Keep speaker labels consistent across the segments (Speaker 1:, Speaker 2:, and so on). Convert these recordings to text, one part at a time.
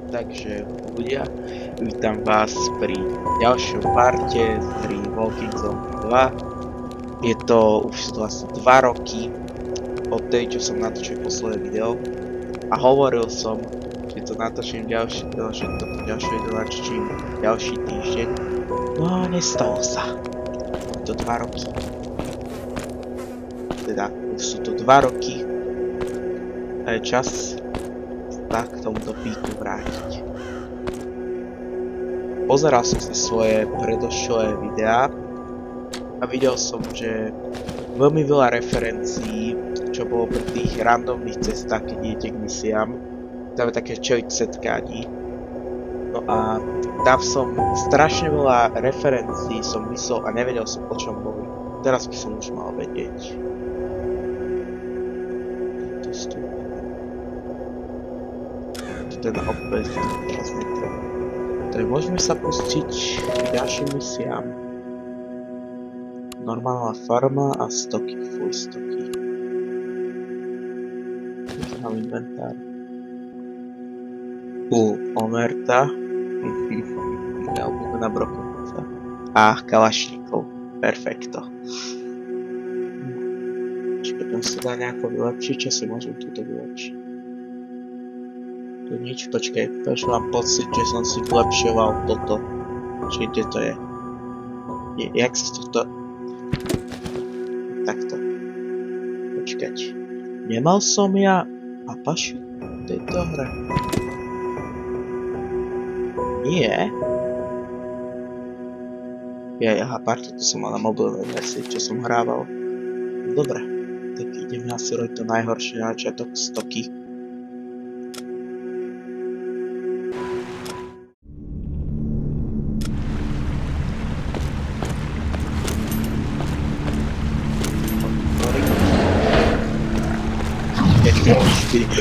Speaker 1: Takže ľudia, vítam vás pri ďalšom parte z hry Walking Zombie 2. Je to už vlastne 2 roky od tej, čo som natočil posledné video. A hovoril som, že to natočím ďalšie video natočím ďalší týždeň. No a nestalo sa. Je to 2 roky. Teda, už sú to 2 roky. A je čas tak k tomuto píku vrátiť. Pozeral som si svoje predošlé videá a videl som, že veľmi veľa referencií, čo bolo pri tých randomných cestách, keď idete k misiám, tam je také čeliť setkání. No a tam som strašne veľa referencií som myslel a nevedel som, o čom boli. Teraz by som už mal vedieť. Teda opäť teraz netreba. Takže môžeme sa pustiť k ďalším misiám. Normálna farma a stoky, full stoky. Už mám inventár. Omerta. Ja obľúbená brokovnica. A kalašníkov. Perfekto. Či potom sa dá nejako vylepšiť, čo si môžem túto vylepšiť. Tu nič, počkej, prečo mám pocit, že som si vylepšoval toto. Či kde to je? Jak sa toto... Takto. Počkať. Nemal som ja Apache v tejto hre? Nie. Aha, pardon, to som mal na mobilnej verzii, čo som hrával. Dobre, tak ideme asi robiť to najhoršie na začiatok stoky.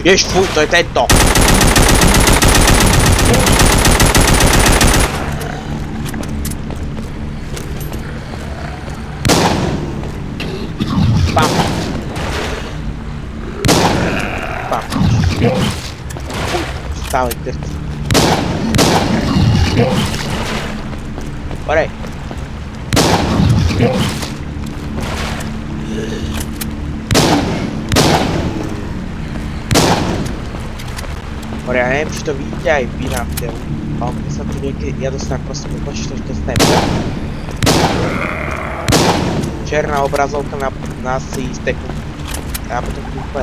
Speaker 1: Jež, fú, to je tento! Pam! Pam! Stále drci. Porej! Dobre, ja neviem, či to vidíte aj vy na videu, ale mne sa tu niekedy, ja dostanem proste počítač do sniper. Černá obrazovka na si steku. A potom kúple.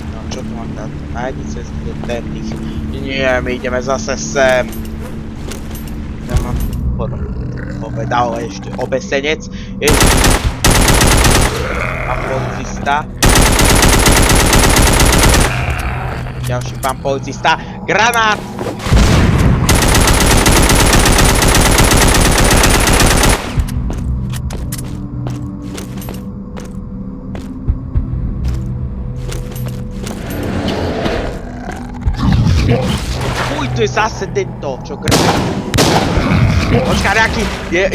Speaker 1: No, čo tu mám dať? Nájdi cestu do tých. Nie, my ideme zase sem. Ja mám podobný. Dal ešte obesenec. Pán policista. Ďalší pán policista. Granát! Uj, tu je zase tento, čo granát. Počká, nejaký,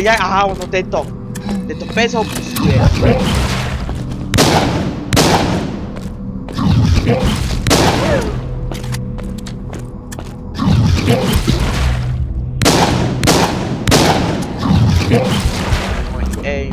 Speaker 1: aha, ono tento pes ho pustuje. Môj aim.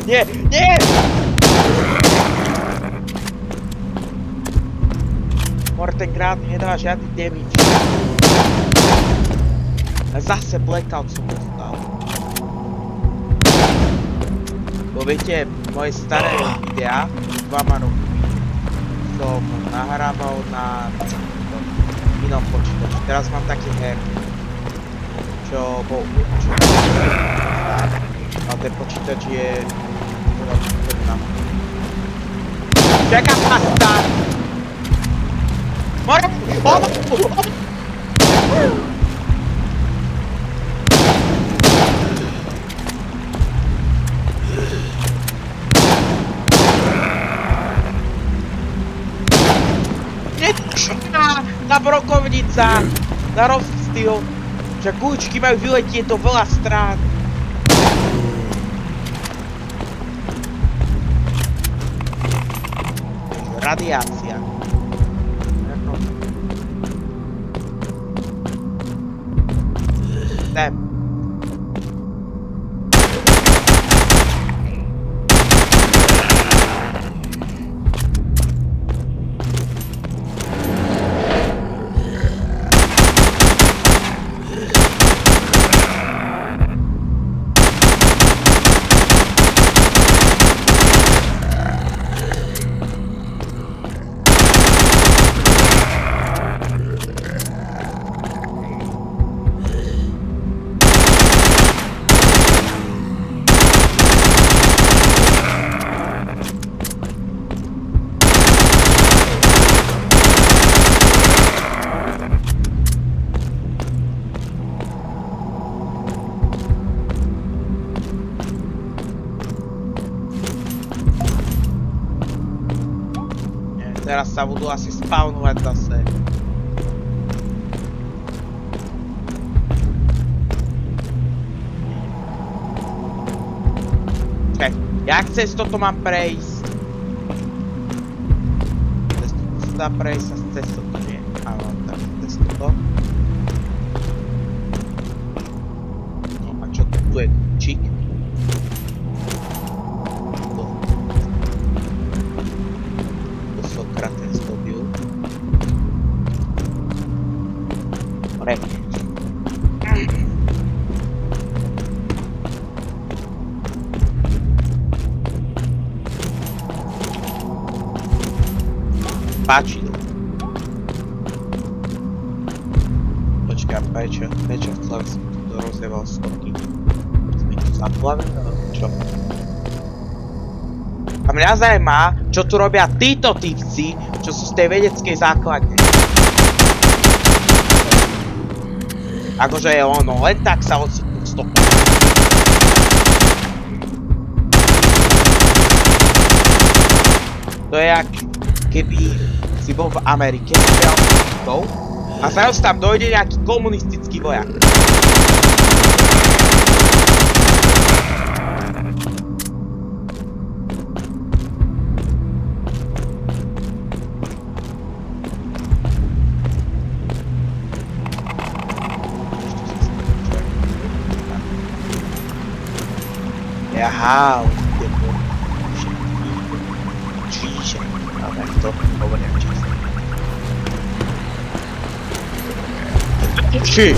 Speaker 1: Nie! Nie! ten grad nedáva žiadny damage. A zase blackout som dostal. Bo viete, moje staré videá, 2 roky, som nahrával na inom počítači. Teraz mám taký her, čo bol určený. A ten počítač je... Čaká pasta! More! Tá brokovnica! Na rozstyl! Že kľúčky majú vyletieť do veľa strán. Radiácia. Sem. Teraz sa budú asi spawnovať zase. Čakaj, jak cez toto mám prejsť? Cez toto sa dá prejsť a cez toto nie. Áno, tak cez toto. No a čo tu je kľúčik? Páčilo. Počkaj, prečo chcel som tu rozjeval skoky? Sme tu zaplavili, alebo čo? A mňa zaujíma, čo tu robia títo typci, čo sú z tej vedeckej základne. Akože je ono, len tak sa ocitnú stopom. To je jak keby si bol v Amerike a zrazu tam dojde nejaký komunistický vojak. Aha, Čiže, ale to hovorím často. Či?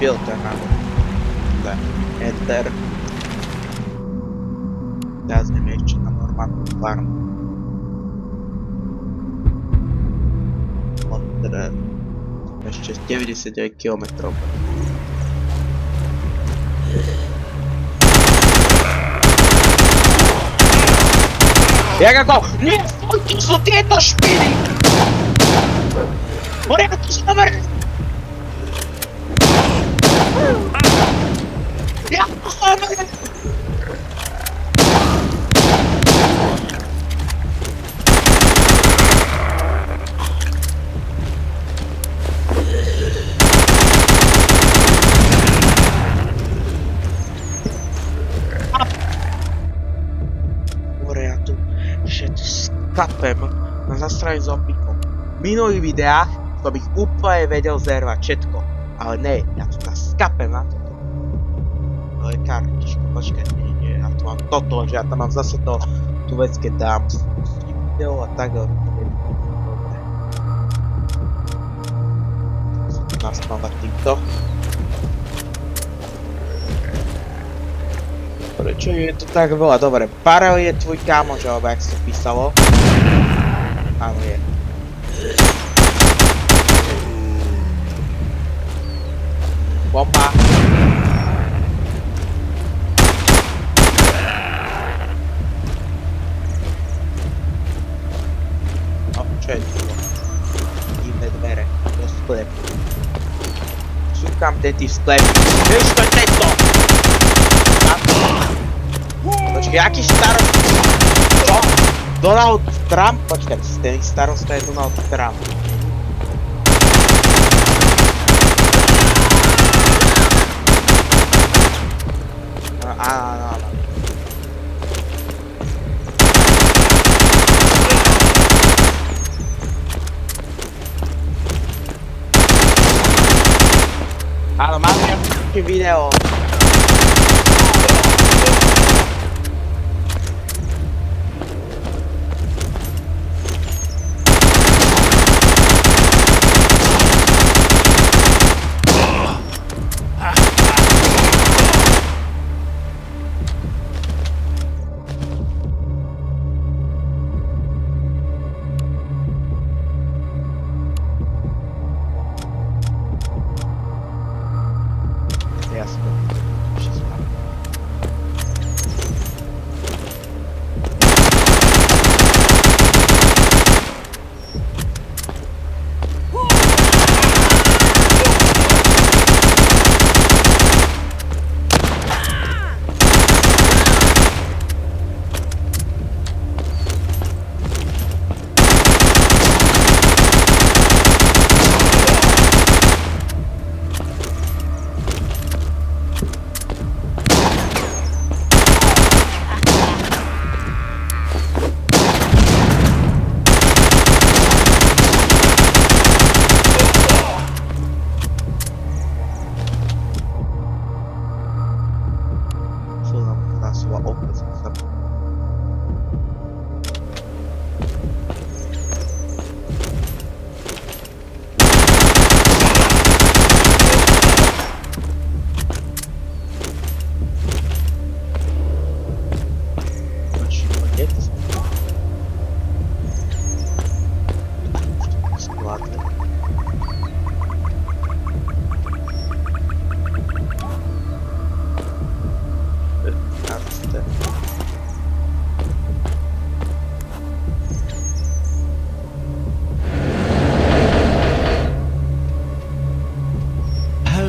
Speaker 1: Filter máme. Enter. Teraz ideme ešte na normálnu farmu. Ešte 99 km. Jak ako? Nie, to sú tieto špiny! Poriadku sa navrť! Ja to navrť! Shit. kapem na zastrane zombíkom. V minulých videách som ich úplne vedel zervať všetko. Ale ne, ja tu nás skapem na toto. To je kartička, počkaj, nie, ja tu mám toto, že ja tam mám zase to, tú vec, keď dám video a tak, ale to je dobre. Musím tu naspávať týmto. Prečo je to tak veľa? Dobre, Parel je tvoj kámoš, alebo jak sa písalo. Áno, je. Bomba. No, čo je to? Divné dvere. Do sklepu. Sú tam deti v sklepu. Vieš, to je tento! Počkej, aký starost? Čo? Donald Trump? Počkaj, ten starosta je Donald Trump. Áno. Áno, mám nejaké video.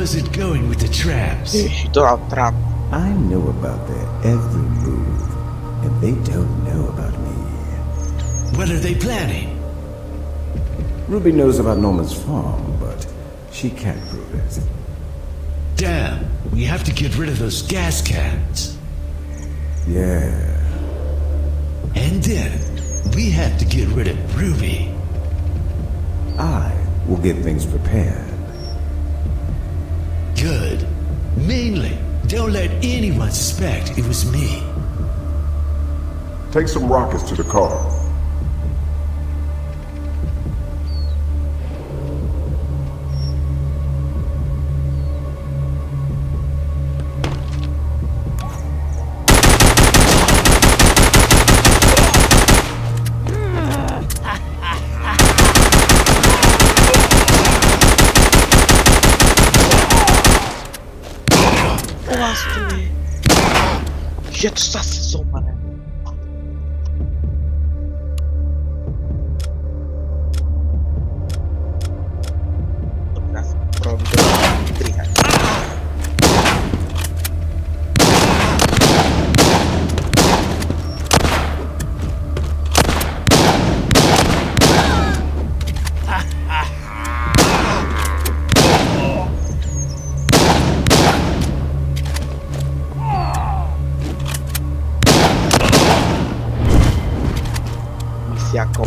Speaker 2: How's it going with the traps?
Speaker 1: Donald Trump.
Speaker 3: I know about their every move, and they don't know about me.
Speaker 2: What are they planning?
Speaker 3: Ruby knows about Norman's farm, but she can't prove it.
Speaker 2: Damn, we have to get rid of those gas cans.
Speaker 3: Yeah.
Speaker 2: And then, we have to get rid of Ruby.
Speaker 3: I will get things prepared.
Speaker 2: Good. Mainly, don't let anyone suspect it was me.
Speaker 4: Take some rockets to the car.
Speaker 1: Je to zase zomaré. Dobrá, probím to strihať. Jakob.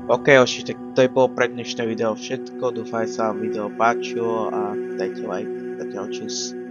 Speaker 1: OK, oši, tak to je bolo pre dnešné video všetko, dúfam, že sa vám video páčilo a dajte like, zatiaľ čus.